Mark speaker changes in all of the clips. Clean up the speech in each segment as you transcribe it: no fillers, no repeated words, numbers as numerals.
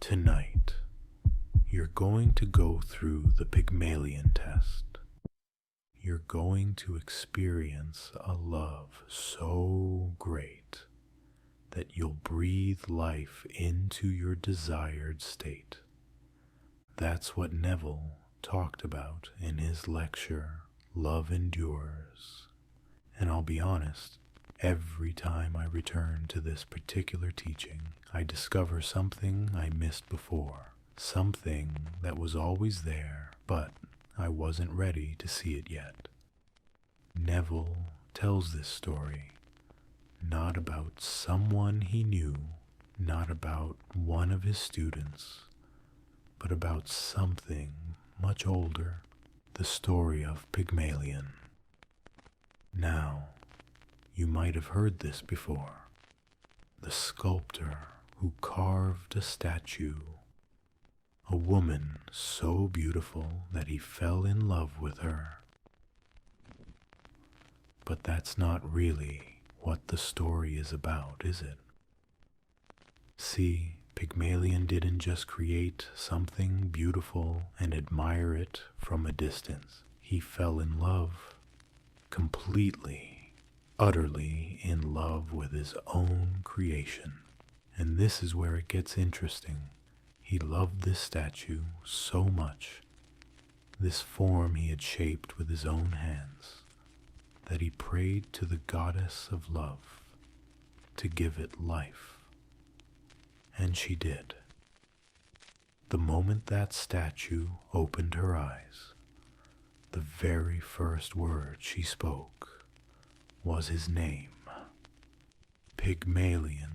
Speaker 1: Tonight, you're going to go through the Pygmalion Test. You're going to experience a love so great that you'll breathe life into your desired state. That's what Neville talked about in his lecture, Love Endures. And I'll be honest, every time I return to this particular teaching, I discover something I missed before, something that was always there, but I wasn't ready to see it yet. Neville tells this story not about someone he knew, not about one of his students, but about something much older, the story of Pygmalion. Now, you might have heard this before. The sculptor who carved a statue, a woman so beautiful that he fell in love with her. But that's not really what the story is about, is it? See, Pygmalion didn't just create something beautiful and admire it from a distance. He fell in love completely, utterly in love with his own creation. And this is where it gets interesting. He loved this statue so much, this form he had shaped with his own hands, that he prayed to the goddess of love to give it life. And she did. The moment that statue opened her eyes, the very first word she spoke was his name, Pygmalion.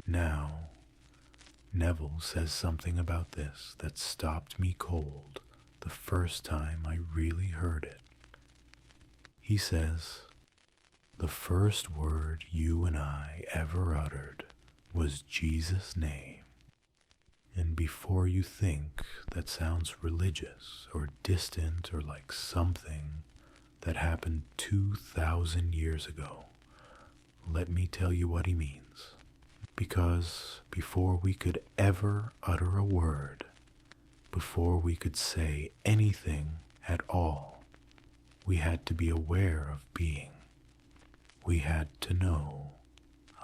Speaker 1: Now, Neville says something about this that stopped me cold the first time I really heard it. He says, the first word you and I ever uttered was Jesus' name. And before you think that sounds religious or distant or like something that happened 2,000 years ago, let me tell you what he means. Because before we could ever utter a word, before we could say anything at all, we had to be aware of being. We had to know,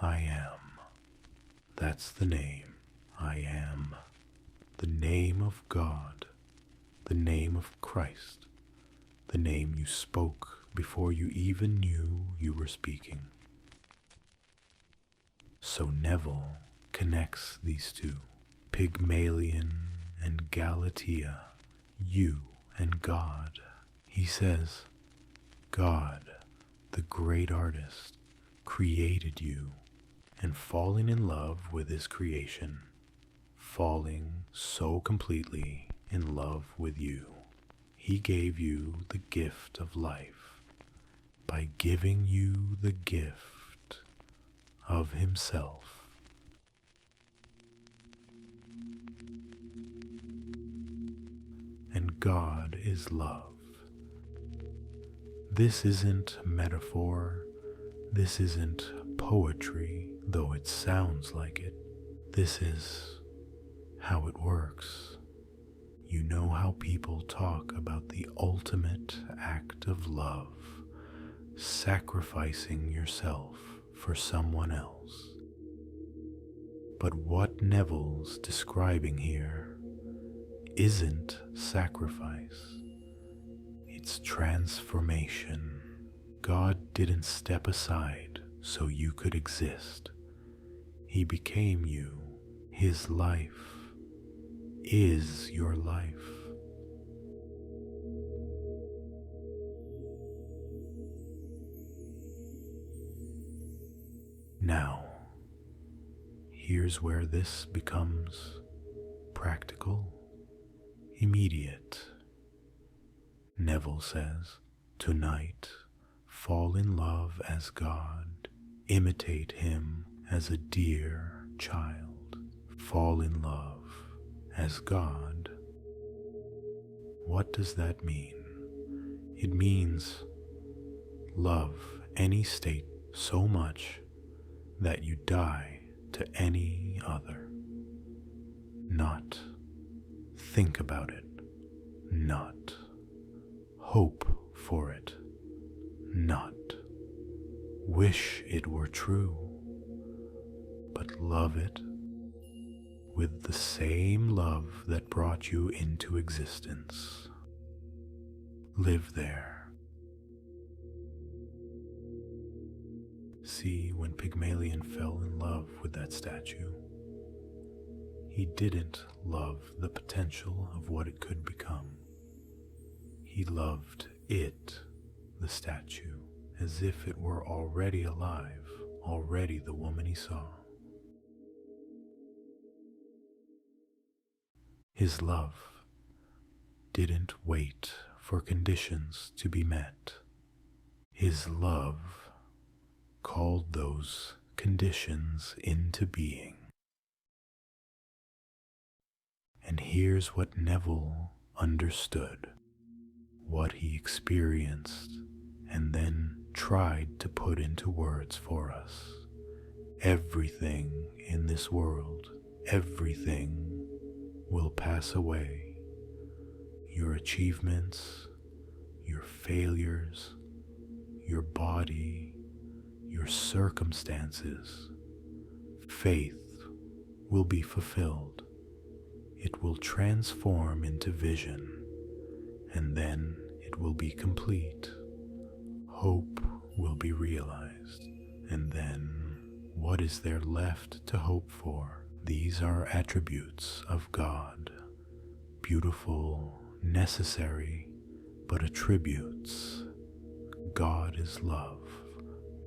Speaker 1: I am. That's the name, I am. The name of God, the name of Christ, the name you spoke before you even knew you were speaking. So Neville connects these two, Pygmalion and Galatea, you and God. He says, God, the great artist, created you, and falling in love with his creation, falling so completely in love with you, he gave you the gift of life by giving you the gift of himself. And God is love. This isn't metaphor, this isn't poetry, though it sounds like it. This is how it works. You know how people talk about the ultimate act of love, sacrificing yourself for someone else. But what Neville's describing here isn't sacrifice. It's transformation. God didn't step aside so you could exist. He became you. His life is your life. Now, here's where this becomes practical, immediate. Neville says, tonight, fall in love as God, imitate him as a dear child, fall in love as God. What does that mean? It means love any state so much that you die to any other. Not think about it, not hope for it, not wish it were true, but love it with the same love that brought you into existence. Live there. See, when Pygmalion fell in love with that statue, he didn't love the potential of what it could become. He loved it, the statue, as if it were already alive, already the woman he saw. His love didn't wait for conditions to be met. His love called those conditions into being. And here's what Neville understood, what he experienced, and then tried to put into words for us. Everything in this world, everything will pass away. Your achievements, your failures, your body, your circumstances, faith will be fulfilled. It will transform into vision, and then it will be complete. Hope will be realized, and then what is there left to hope for? These are attributes of God, beautiful, necessary, but attributes. God is love,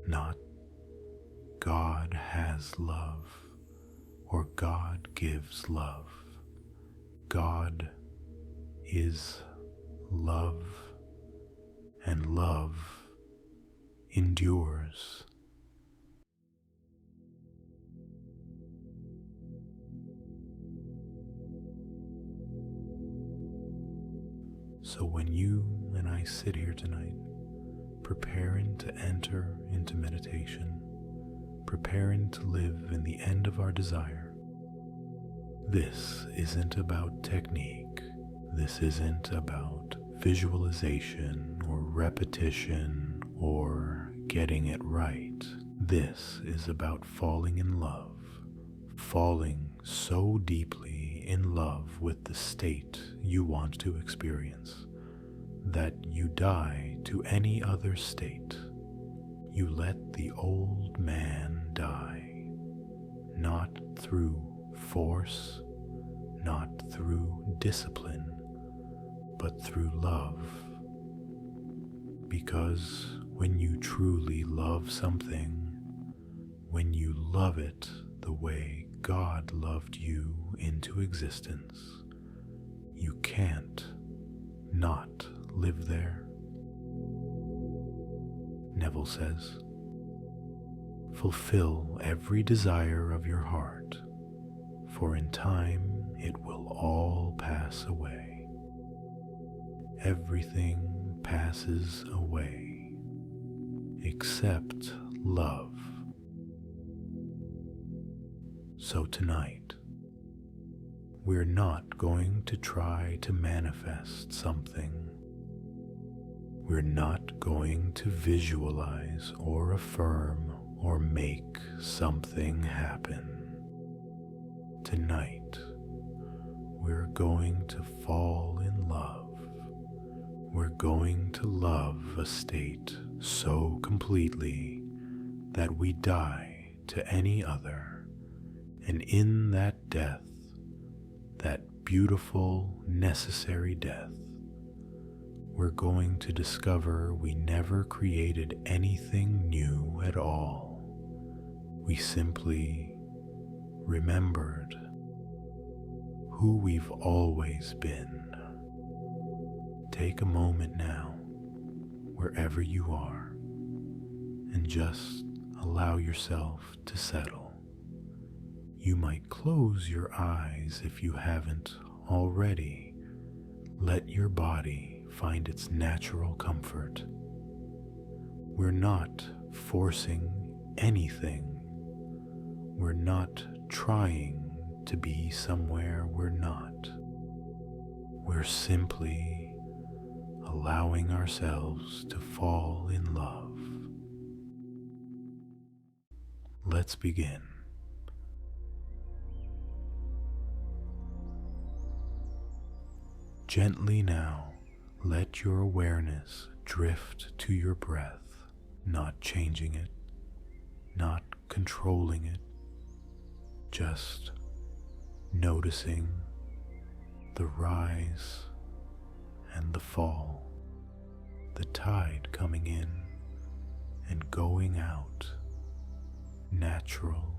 Speaker 1: not God has love, or God gives love. God is love, and love endures. So when you and I sit here tonight, preparing to enter into meditation, preparing to live in the end of our desire, this isn't about technique. This isn't about visualization or repetition or getting it right. This is about falling in love, falling so deeply in love with the state you want to experience that you die to any other state. You let the old man die, not through force, not through discipline, but through love. Because when you truly love something, when you love it the way God loved you into existence, you can't not live there. Neville says, fulfill every desire of your heart, for in time it will all pass away. Everything passes away except love. So tonight, we're not going to try to manifest something. We're not going to visualize or affirm or make something happen. Tonight, we're going to fall in love. We're going to love a state so completely that we die to any other, and in that death, that beautiful, necessary death, we're going to discover we never created anything new at all. We simply remembered who we've always been. Take a moment now, wherever you are, and just allow yourself to settle. You might close your eyes if you haven't already. Let your body find its natural comfort. We're not forcing anything. We're not trying to be somewhere we're not. We're simply allowing ourselves to fall in love. Let's begin. Gently now, let your awareness drift to your breath, not changing it, not controlling it, just noticing the rise and the fall, the tide coming in and going out, natural,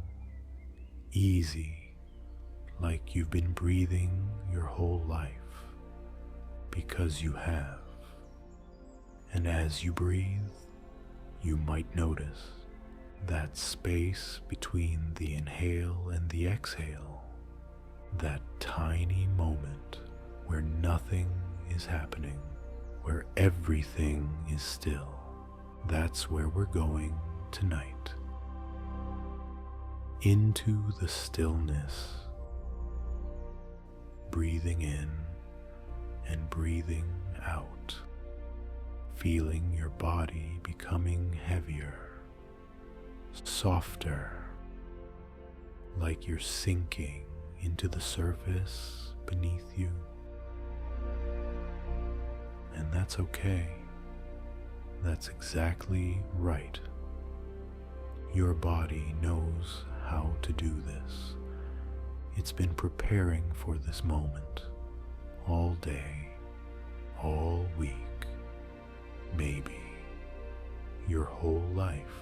Speaker 1: easy, like you've been breathing your whole life, because you have. And as you breathe, you might notice that space between the inhale and the exhale, that tiny moment where nothing is happening, where everything is still. That's where we're going tonight. Into the stillness, breathing in and breathing out, feeling your body becoming heavier, softer, like you're sinking into the surface beneath you. And that's okay. That's exactly right. Your body knows how to do this. It's been preparing for this moment all day, all week, maybe your whole life.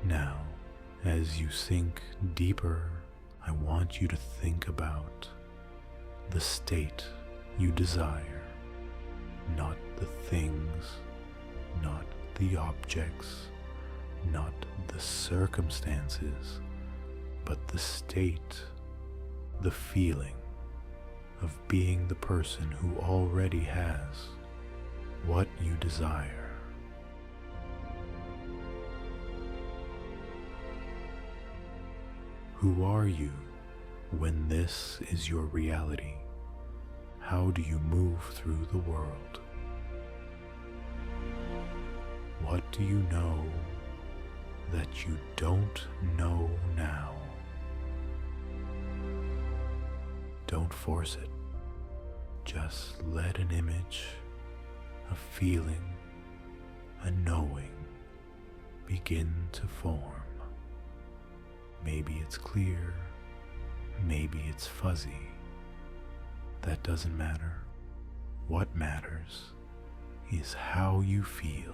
Speaker 1: Now, as you sink deeper, I want you to think about the state you desire, not the things, not the objects, not the circumstances, but the state, the feeling of being the person who already has what you desire. Who are you when this is your reality? How do you move through the world? What do you know that you don't know now? Don't force it. Just let an image, a feeling, a knowing begin to form. Maybe it's clear, maybe it's fuzzy. That doesn't matter. What matters is how you feel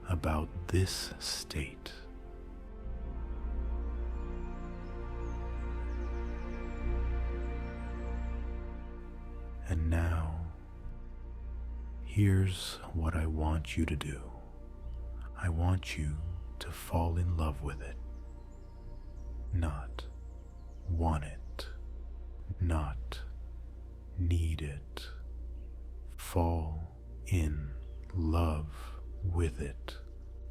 Speaker 1: about this state. And now, here's what I want you to do. I want you to fall in love with it. Not want it, not need it. Fall in love with it,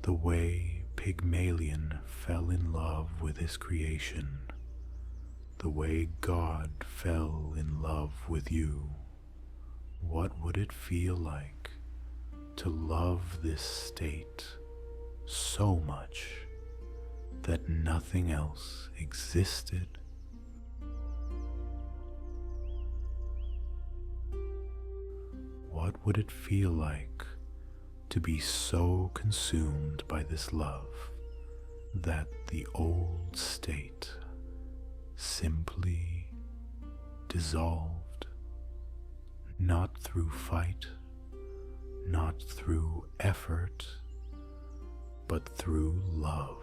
Speaker 1: the way Pygmalion fell in love with his creation, the way God fell in love with you. What would it feel like to love this state so much that nothing else existed? What would it feel like to be so consumed by this love that the old state simply dissolved, not through fight, not through effort, but through love?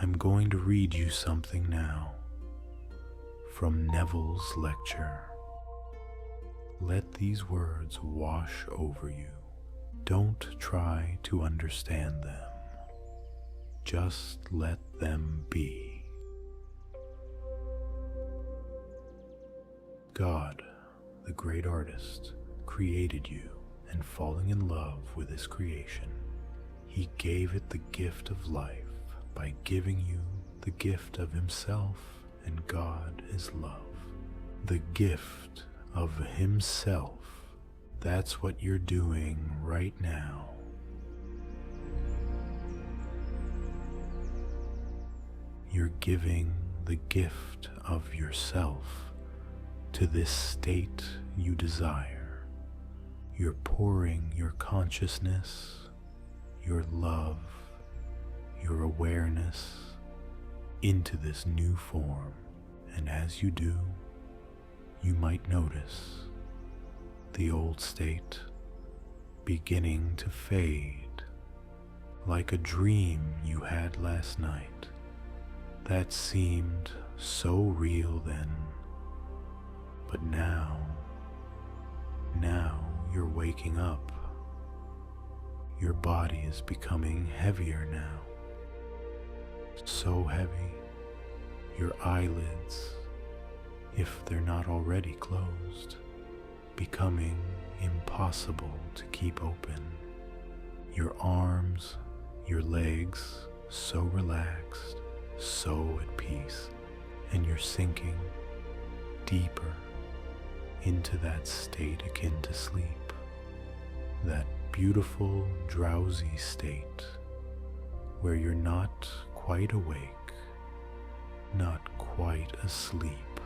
Speaker 1: I'm going to read you something now from Neville's lecture. Let these words wash over you. Don't try to understand them. Just let them be. God, the great artist, created you, and falling in love with his creation, he gave it the gift of life by giving you the gift of himself, and God is love. The gift of himself. That's what you're doing right now. You're giving the gift of yourself to this state you desire. You're pouring your consciousness, your love, your awareness into this new form. And as you do, you might notice the old state beginning to fade, like a dream you had last night that seemed so real then. But now you're waking up. Your body is becoming heavier now. So heavy, your eyelids, if they're not already closed, becoming impossible to keep open. Your arms, your legs, so relaxed, so at peace, and you're sinking deeper into that state akin to sleep, that beautiful, drowsy state where you're not quite awake, not quite asleep,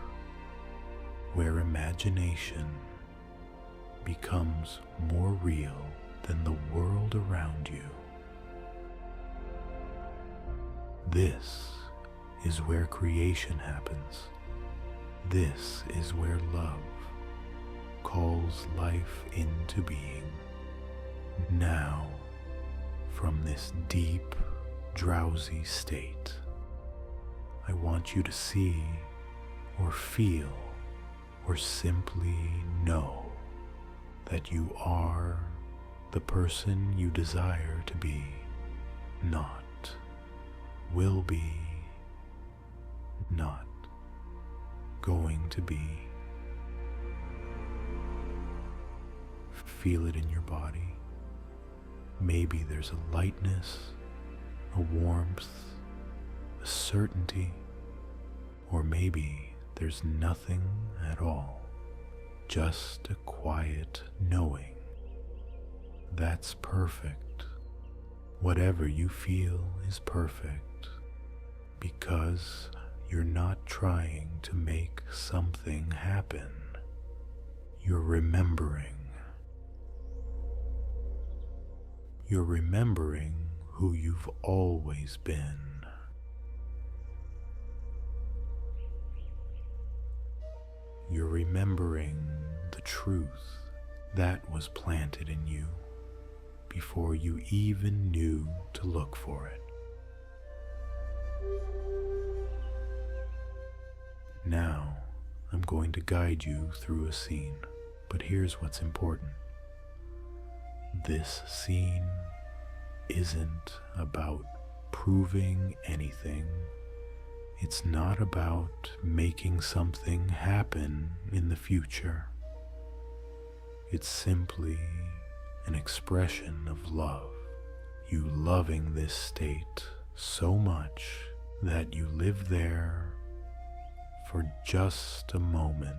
Speaker 1: where imagination becomes more real than the world around you. This is where creation happens. This is where love calls life into being. Now, from this deep, drowsy state, I want you to see or feel or simply know that you are the person you desire to be, not will be, not going to be. Feel it in your body. Maybe there's a lightness, a warmth, a certainty, or maybe there's nothing at all, just a quiet knowing. That's perfect. Whatever you feel is perfect, because you're not trying to make something happen. You're remembering. You're remembering who you've always been. You're remembering the truth that was planted in you before you even knew to look for it. Now, I'm going to guide you through a scene, but here's what's important. This scene isn't about proving anything. It's not about making something happen in the future. It's simply an expression of love. You loving this state so much that you live there for just a moment.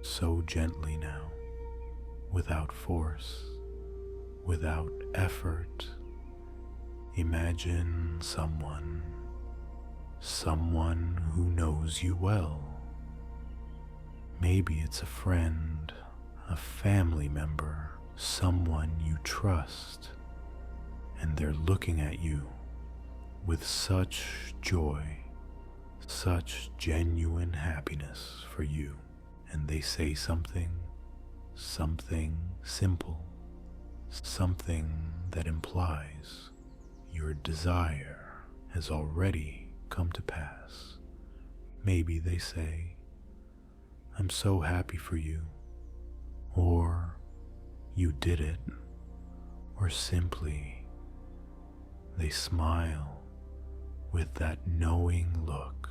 Speaker 1: So gently now, without force, without effort, imagine someone who knows you well. Maybe it's a friend, a family member, someone you trust, and they're looking at you with such joy, such genuine happiness for you. And they say something simple, something that implies your desire has already come to pass. Maybe they say, "I'm so happy for you," or "You did it," or simply they smile with that knowing look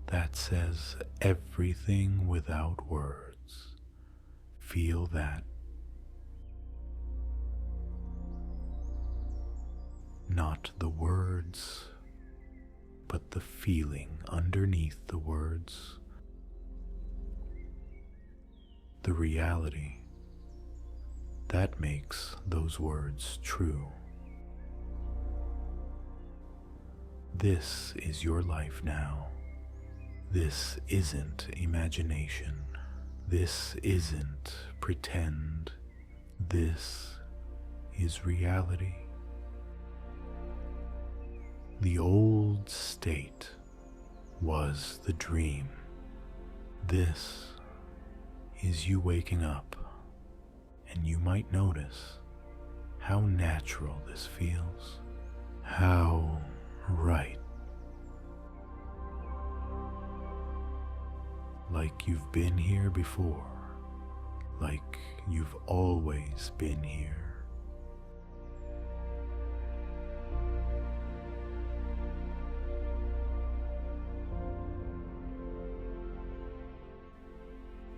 Speaker 1: that says everything without words. Feel that. Not the words, but the feeling underneath the words. The reality that makes those words true. This is your life now. This isn't imagination. This isn't pretend. This is reality. The old state was the dream. This is you waking up, and you might notice how natural this feels, how right. Like you've been here before, like you've always been here.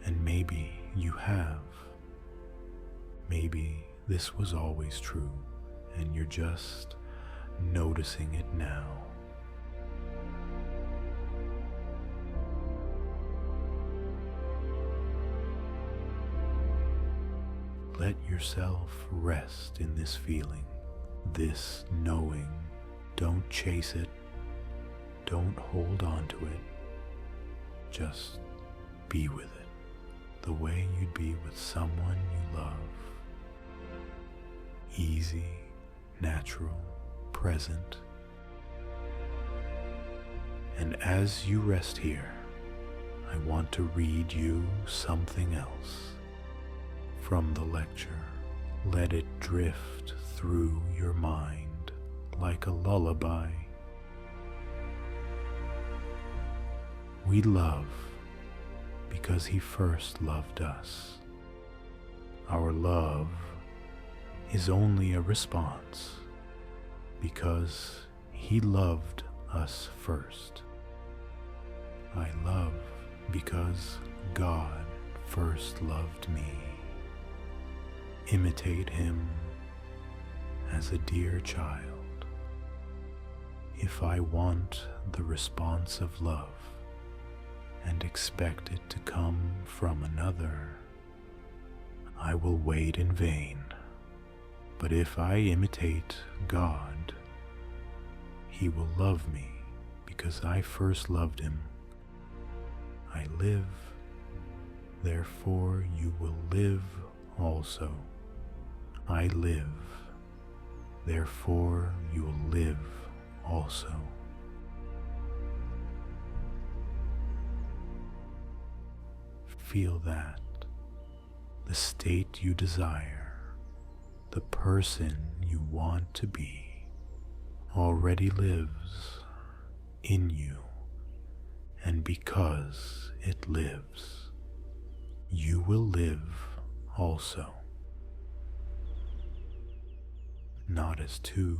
Speaker 1: And maybe you have. Maybe this was always true, and you're just noticing it now. Let yourself rest in this feeling, this knowing. Don't chase it. Don't hold on to it. Just be with it, the way you'd be with someone you love. Easy, natural, present. And as you rest here, I want to read you something else from the lecture. Let it drift through your mind like a lullaby. We love because He first loved us. Our love is only a response because He loved us first. I love because God first loved me. Imitate Him as a dear child. If I want the response of love and expect it to come from another, I will wait in vain. But if I imitate God, He will love me because I first loved Him. I live, therefore you will live also. I live, therefore you will live also. Feel that the state you desire, the person you want to be, already lives in you, and because it lives, you will live also. Not as two,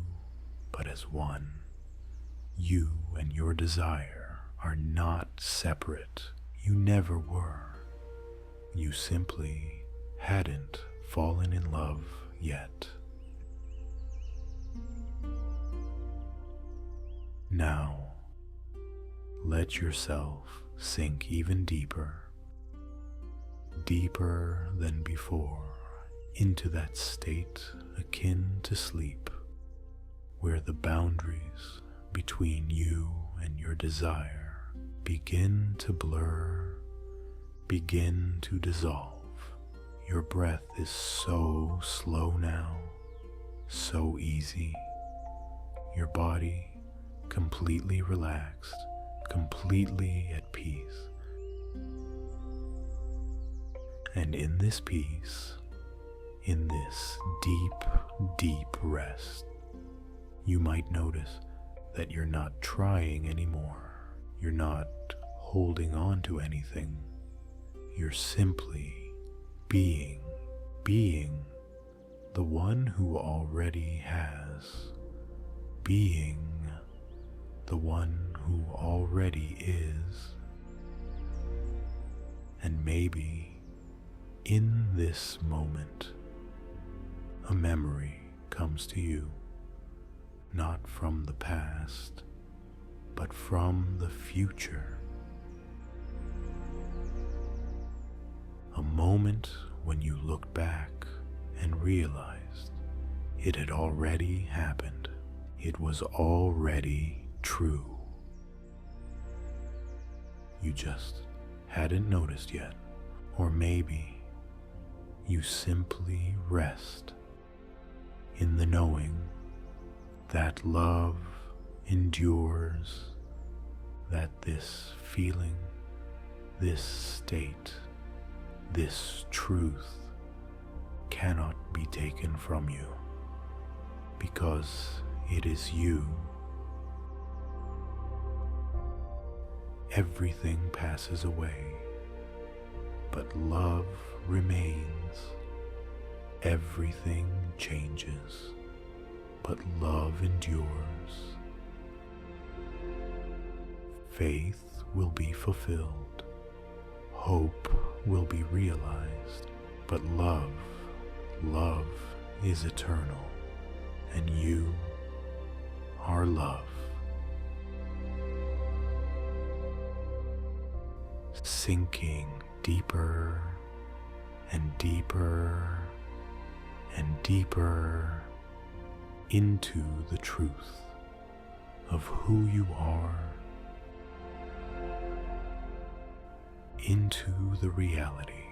Speaker 1: but as one. You and your desire are not separate. You never were. You simply hadn't fallen in love yet. Now, let yourself sink even deeper, deeper than before, into that state akin to sleep, where the boundaries between you and your desire begin to blur, begin to dissolve. Your breath is so slow now, so easy. Your body completely relaxed, completely at peace. And in this peace, in this deep, deep rest, you might notice that you're not trying anymore. You're not holding on to anything. You're simply being the one who already has, being the one who already is. And maybe in this moment, a memory comes to you, not from the past, but from the future. A moment when you looked back and realized it had already happened. It was already true. You just hadn't noticed yet, or maybe you simply rest in the knowing that love endures, that this feeling, this state, this truth cannot be taken from you, because it is you. Everything passes away, but love remains. Everything changes, but love endures. Faith will be fulfilled. Hope will be realized, but love is eternal, and you are love. Sinking deeper and deeper and deeper into the truth of who you are, into the reality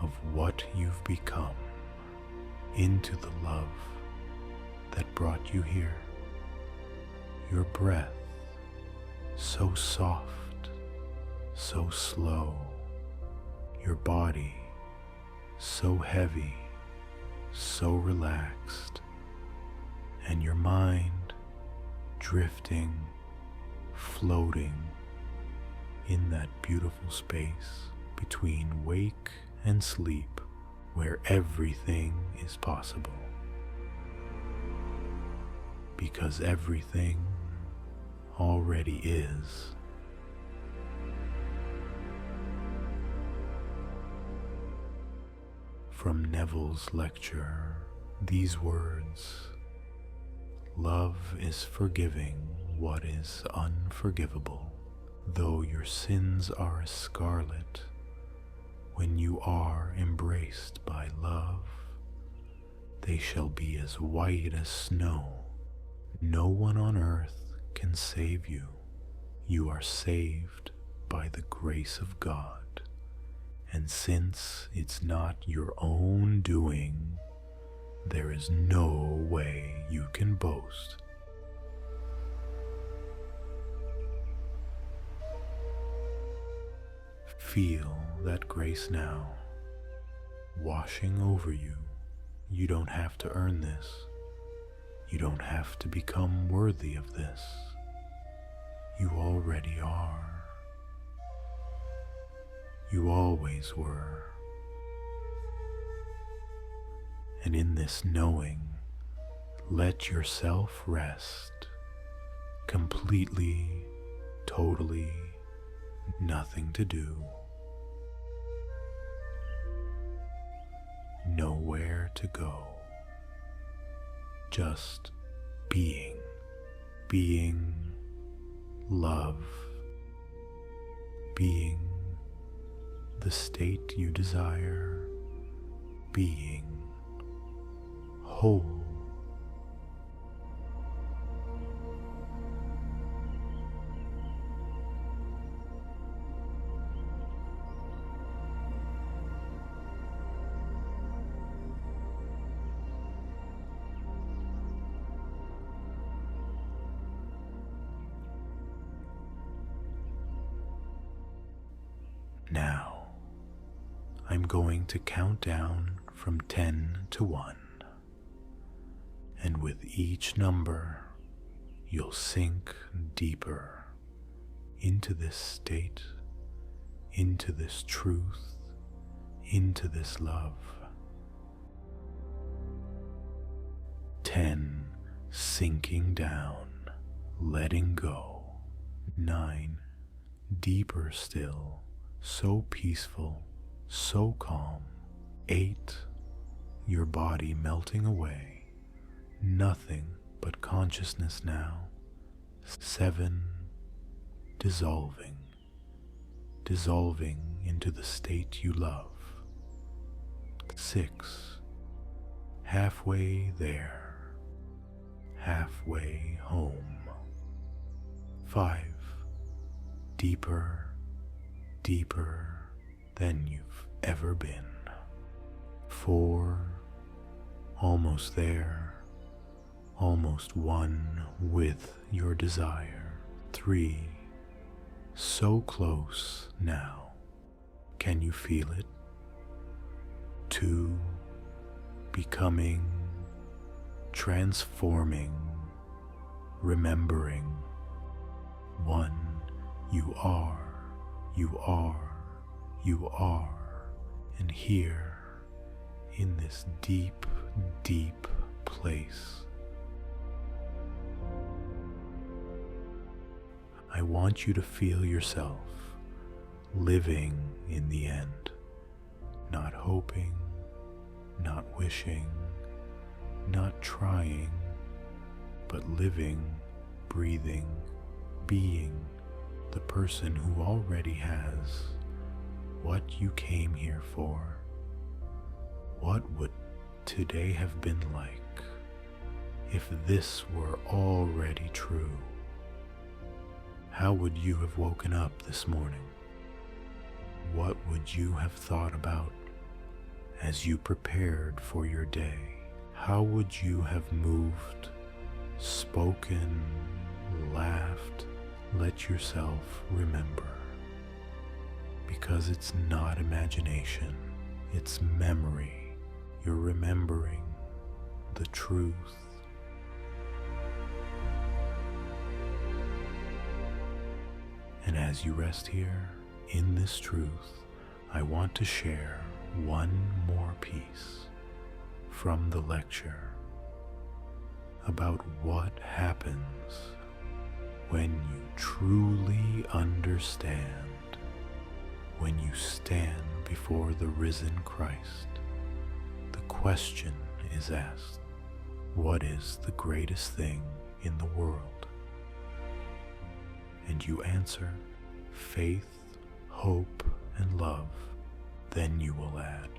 Speaker 1: of what you've become, into the love that brought you here. Your breath, so soft, so slow. Your body, so heavy, so relaxed. And your mind, drifting, floating in that beautiful space between wake and sleep, where everything is possible. Because everything already is. From Neville's lecture, these words: love is forgiving what is unforgivable. Though your sins are as scarlet, when you are embraced by love, they shall be as white as snow. No one on earth can save you. You are saved by the grace of God. And since it's not your own doing, there is no way you can boast. Feel that grace now, washing over you. You don't have to earn this. You don't have to become worthy of this. You already are. You always were. And in this knowing, let yourself rest, completely, totally, nothing to do, nowhere to go, just being love, being the state you desire, being whole. Now, I'm going to count down from 10 to 1, and with each number, you'll sink deeper into this state, into this truth, into this love. 10, sinking down, letting go. 9. Deeper still, so peaceful, so calm. 8. Your body melting away, nothing but consciousness now. 7. Dissolving, dissolving into the state you love. 6. Halfway there, halfway home. 5. Deeper, deeper than you've ever been. 4. Almost there, almost one with your desire. 3. So close now. Can you feel it? 2. Becoming, transforming, remembering. 1. You are, you are, you are. And here, in this deep, deep place, I want you to feel yourself living in the end, not hoping, not wishing, not trying, but living, breathing, being the person who already has what you came here for. What would today have been like if this were already true? How would you have woken up this morning? What would you have thought about as you prepared for your day? How would you have moved, spoken, laughed? Let yourself remember. Because it's not imagination, it's memory. You're remembering the truth. And as you rest here in this truth, I want to share one more piece from the lecture about what happens when you truly understand, when you stand before the risen Christ. The question is asked, what is the greatest thing in the world? And you answer, faith, hope, and love. Then you will add,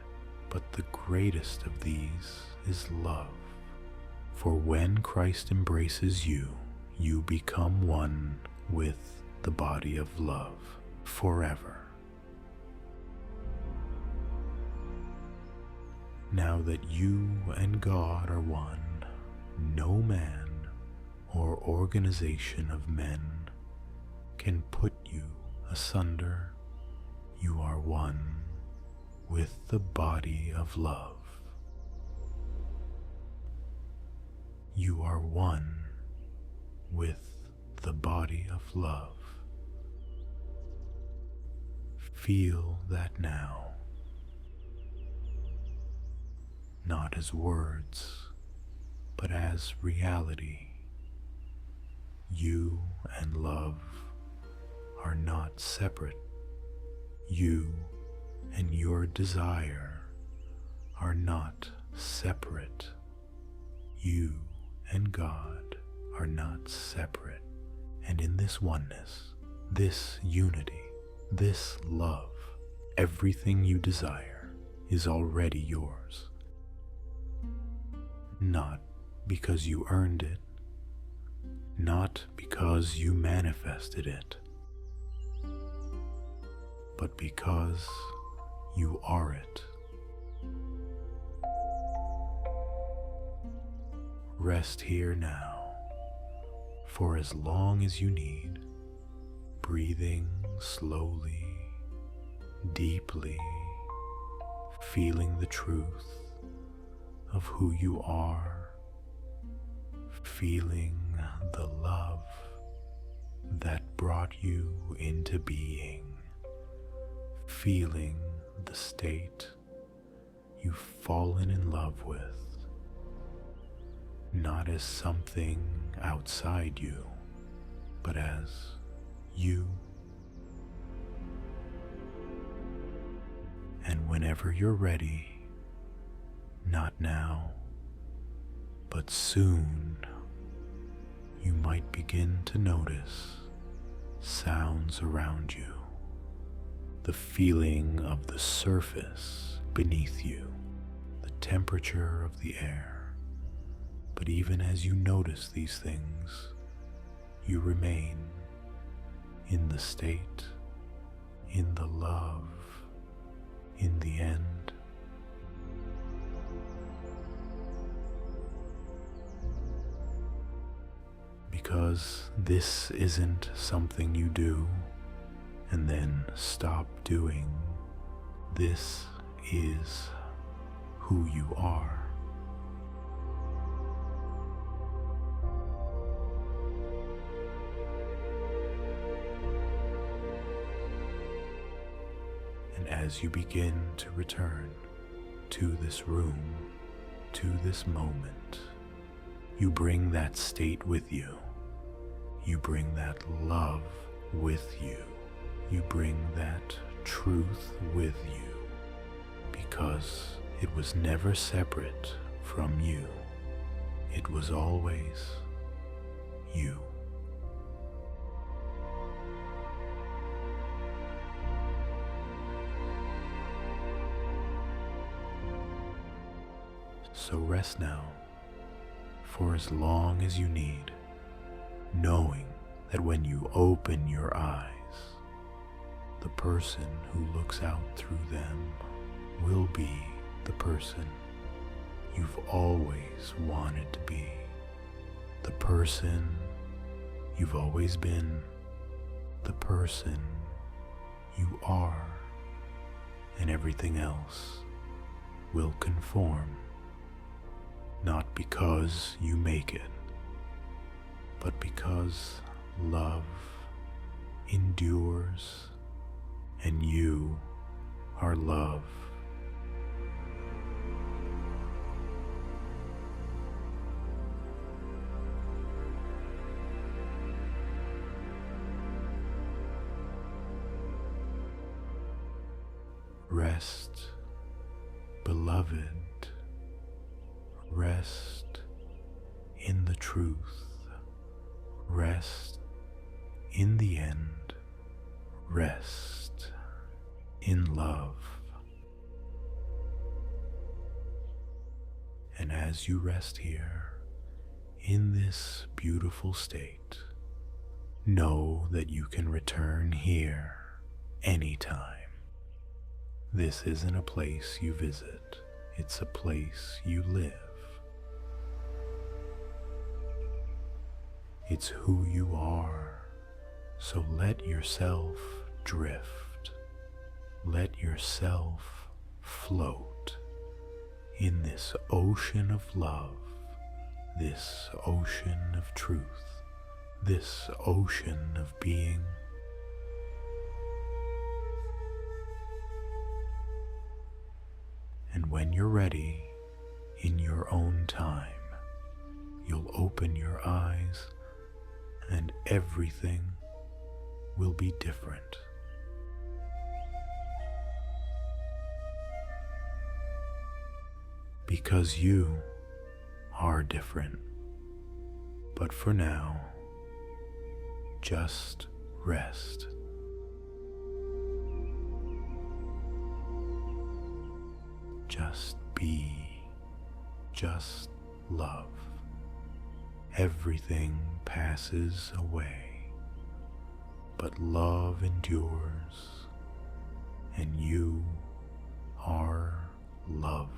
Speaker 1: but the greatest of these is love. For when Christ embraces you, you become one with the body of love forever. Now that you and God are one, no man or organization of men can put you asunder. You are one with the body of love. You are one with the body of love. Feel that now, not as words, but as reality. You and love are not separate. You and your desire are not separate. You and God are not separate. And in this oneness, this unity, this love, everything you desire is already yours. Not because you earned it, not because you manifested it, but because you are it. Rest here now for as long as you need, breathing slowly, deeply, feeling the truth of who you are, feeling the love that brought you into being, feeling the state you've fallen in love with, not as something outside you, but as you. And whenever you're ready, not now, but soon, you might begin to notice sounds around you, the feeling of the surface beneath you, the temperature of the air. But even as you notice these things, you remain in the state, in the love, in the end. Because this isn't something you do and then stop doing. This is who you are. And as you begin to return to this room, to this moment, you bring that state with you. You bring that love with you. You bring that truth with you, because it was never separate from you. It was always you. So rest now for as long as you need, knowing that when you open your eyes, the person who looks out through them will be the person you've always wanted to be, the person you've always been, the person you are, and everything else will conform, not because you make it, but because love endures and you are love. Rest, beloved, rest in the truth, rest in the end, rest in love. And as you rest here in this beautiful state, know that you can return here anytime. This isn't a place you visit, it's a place you live. It's who you are, so let yourself drift. Let yourself float in this ocean of love, this ocean of truth, this ocean of being. And when you're ready, in your own time, you'll open your eyes and everything will be different. Because you are different. But for now, just rest. Just be, just love. Everything passes away, but love endures, and you are love.